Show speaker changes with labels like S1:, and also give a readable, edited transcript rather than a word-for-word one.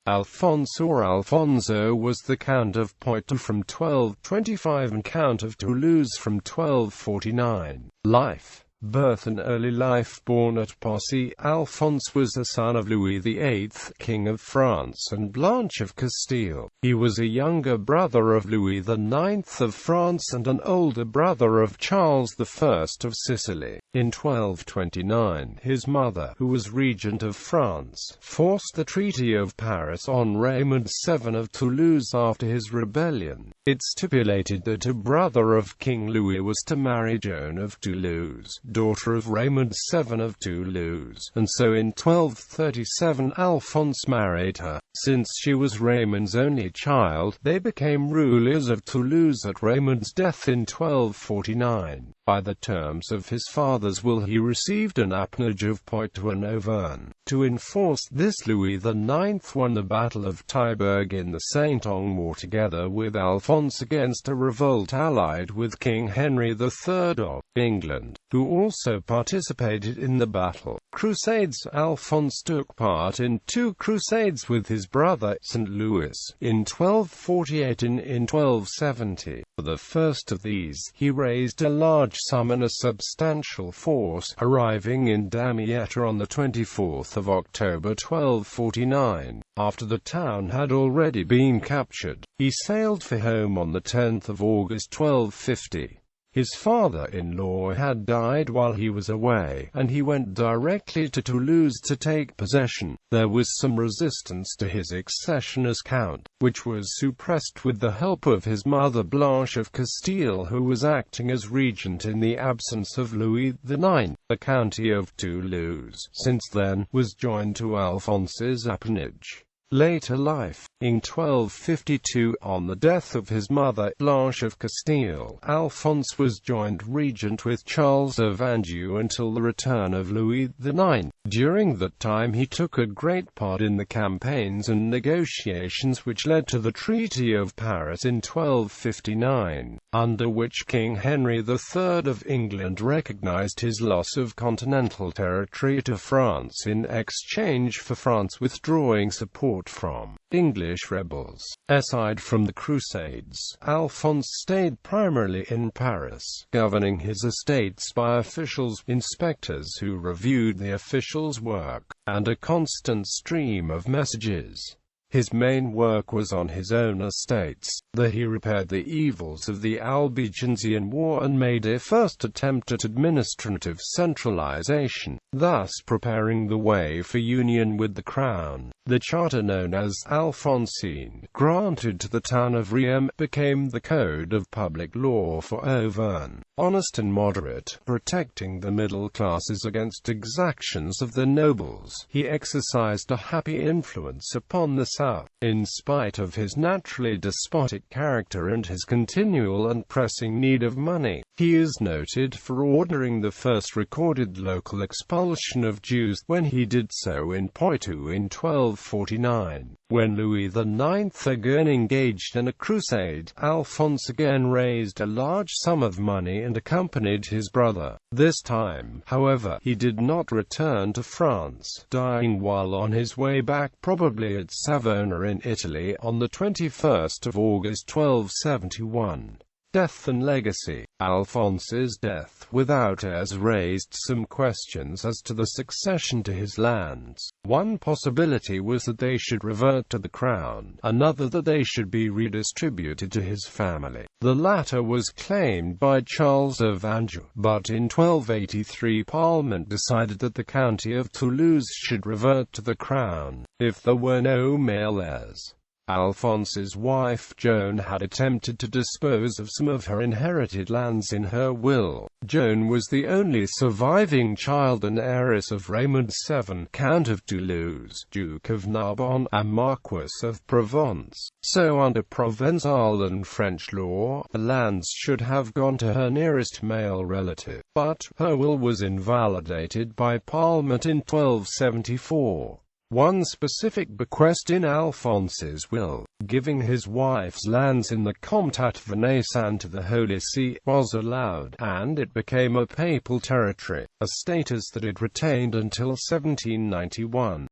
S1: Alphonse or Alfonso was the Count of Poitou from 1225 and Count of Toulouse from 1249. Life. Birth and early life. Born at Poitiers, Alphonse was a son of Louis VIII, King of France, and Blanche of Castile. He was a younger brother of Louis IX of France and an older brother of Charles I of Sicily. In 1229, his mother, who was regent of France, forced the Treaty of Paris on Raymond VII of Toulouse after his rebellion. It stipulated that a brother of King Louis was to marry Joan of Toulouse, daughter of Raymond VII of Toulouse, and so in 1237 Alphonse married her. Since she was Raymond's only child, they became rulers of Toulouse at Raymond's death in 1249. By the terms of his father's will he received an appanage of Poitou and Auvergne. To enforce this, Louis IX won the Battle of Taillebourg in the Saint-Ouen War together with Alphonse against a revolt allied with King Henry III of England, who also participated in the battle. Crusades. Alphonse took part in 2 crusades with his brother, St. Louis, in 1248 and in 1270. For the first of these, he raised a large sum and a substantial force, arriving in Damietta on the 24th of October 1249. After the town had already been captured, he sailed for home on the 10th of August 1250. His father-in-law had died while he was away, and he went directly to Toulouse to take possession. There was some resistance to his accession as count, which was suppressed with the help of his mother Blanche of Castile, who was acting as regent in the absence of Louis IX. The county of Toulouse, since then, was joined to Alphonse's appanage. Later life. In 1252, on the death of his mother, Blanche of Castile, Alphonse was joint regent with Charles of Anjou until the return of Louis IX. During that time he took a great part in the campaigns and negotiations which led to the Treaty of Paris in 1259, under which King Henry III of England recognized his loss of continental territory to France in exchange for France withdrawing support from English rebels. Aside from the Crusades, Alphonse stayed primarily in Paris, governing his estates by officials, inspectors who reviewed the officials' work, and a constant stream of messages. His main work was on his own estates. There he repaired the evils of the Albigensian War and made a first attempt at administrative centralization, thus preparing the way for union with the crown. The charter known as Alphonsine, granted to the town of Riem, became the code of public law for Auvergne. Honest and moderate, protecting the middle classes against exactions of the nobles, he exercised a happy influence upon the South. In spite of his naturally despotic character and his continual and pressing need of money, he is noted for ordering the first recorded local expulsion of Jews, when he did so in Poitou in 1249. When Louis IX again engaged in a crusade, Alphonse again raised a large sum of money and accompanied his brother. This time, however, he did not return to France, dying while on his way back, probably at Savona in Italy, on the 21st of August 1271. Death and legacy. Alphonse's death without heirs raised some questions as to the succession to his lands. One possibility was that they should revert to the crown, another that they should be redistributed to his family. The latter was claimed by Charles of Anjou, but in 1283 Parliament decided that the county of Toulouse should revert to the crown, if there were no male heirs. Alphonse's wife Joan had attempted to dispose of some of her inherited lands in her will. Joan was the only surviving child and heiress of Raymond VII, Count of Toulouse, Duke of Narbonne, and Marquis of Provence. So under Provençal and French law, the lands should have gone to her nearest male relative. But her will was invalidated by Parliament in 1274. One specific bequest in Alphonse's will, giving his wife's lands in the Comtat Venaissin to the Holy See, was allowed, and it became a papal territory, a status that it retained until 1791.